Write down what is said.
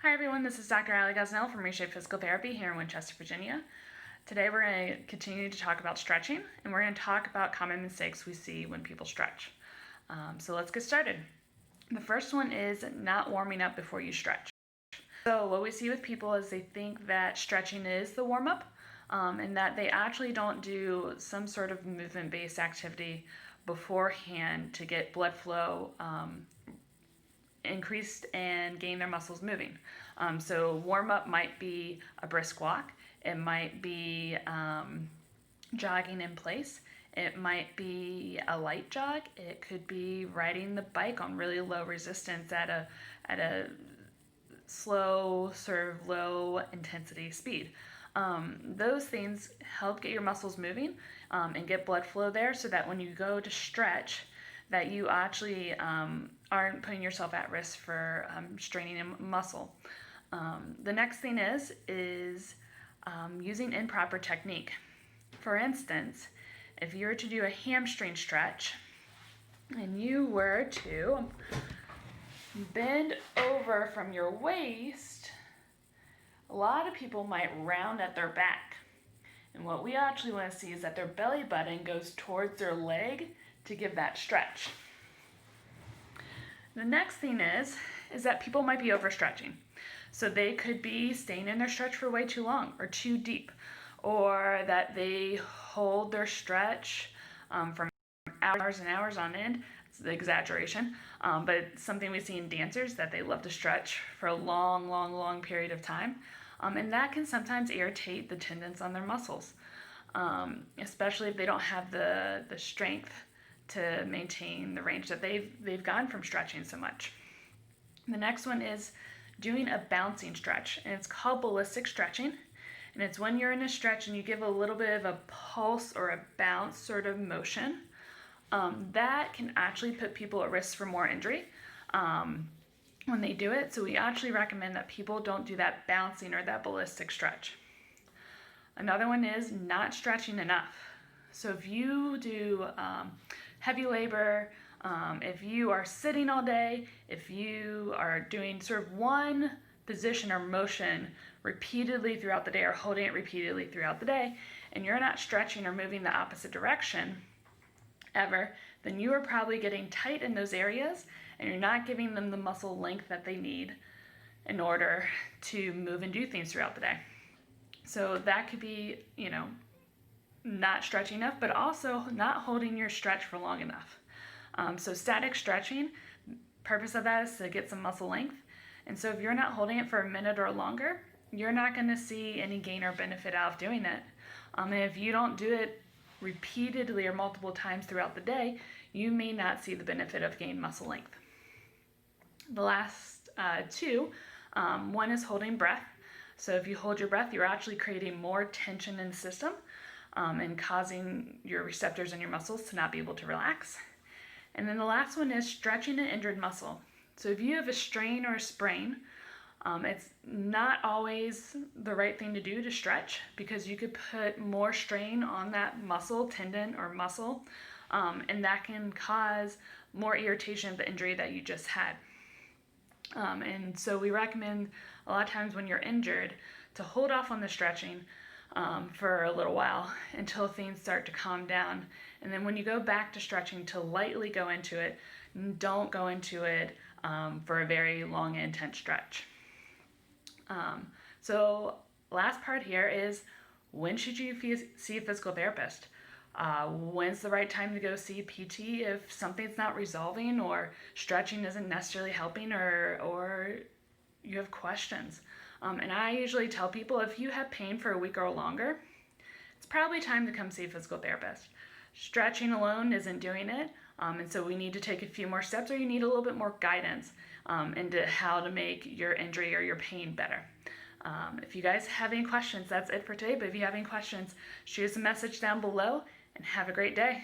Hi everyone, this is Dr. Allie Gosnell from Reshape Physical Therapy here in Winchester, Virginia. Today we're going to continue to talk about stretching, and we're going to talk about common mistakes we see when people stretch. So let's get started. The first one is not warming up before you stretch. So what we see with people is they think that stretching is the warm-up, and that they actually don't do some sort of movement-based activity beforehand to get blood flow increased and gain their muscles moving. So warm up might be a brisk walk. It might be jogging in place. It might be a light jog. It could be riding the bike on really low resistance at a slow, sort of low intensity speed. Those things help get your muscles moving and get blood flow there so that when you go to stretch, that you actually aren't putting yourself at risk for straining a muscle. The next thing is using improper technique. For instance, if you were to do a hamstring stretch and you were to bend over from your waist, a lot of people might round at their back. And what we actually want to see is that their belly button goes towards their leg to give that stretch. The next thing is that people might be overstretching. So they could be staying in their stretch for way too long or too deep, or that they hold their stretch for hours and hours on end. It's the exaggeration, but it's something we see in dancers, that they love to stretch for a long period of time. And that can sometimes irritate the tendons on their muscles, especially if they don't have the strength to maintain the range that they've gotten from stretching so much. The next one is doing a bouncing stretch, and it's called ballistic stretching. And it's when you're in a stretch and you give a little bit of a pulse or a bounce sort of motion. That can actually put people at risk for more injury when they do it. So we actually recommend that people don't do that bouncing or that ballistic stretch. Another one is not stretching enough. So if you do heavy labor, if you are sitting all day, if you are doing sort of one position or motion repeatedly throughout the day or holding it repeatedly throughout the day, and you're not stretching or moving the opposite direction ever, then you are probably getting tight in those areas and you're not giving them the muscle length that they need in order to move and do things throughout the day. So that could be, not stretching enough, but also not holding your stretch for long enough. So static stretching, purpose of that is to get some muscle length. And so if you're not holding it for a minute or longer, you're not going to see any gain or benefit out of doing it. And if you don't do it repeatedly or multiple times throughout the day, you may not see the benefit of gained muscle length. The last two, one is holding breath. So if you hold your breath, you're actually creating more tension in the system and causing your receptors and your muscles to not be able to relax. And then the last one is stretching an injured muscle. So if you have a strain or a sprain, it's not always the right thing to do to stretch, because you could put more strain on that muscle, tendon, or muscle, and that can cause more irritation of the injury that you just had. And so we recommend a lot of times when you're injured to hold off on the stretching for a little while until things start to calm down. And then when you go back to stretching, to lightly go into it. Don't go into it for a very long and intense stretch. So last part here is, when should you see a physical therapist? When's the right time to go see a PT if something's not resolving or stretching isn't necessarily helping, or you have questions? And I usually tell people, if you have pain for a week or longer, it's probably time to come see a physical therapist. Stretching alone isn't doing it, and so we need to take a few more steps, or you need a little bit more guidance into how to make your injury or your pain better. If you guys have any questions, that's it for today. But if you have any questions, shoot us a message down below, and have a great day.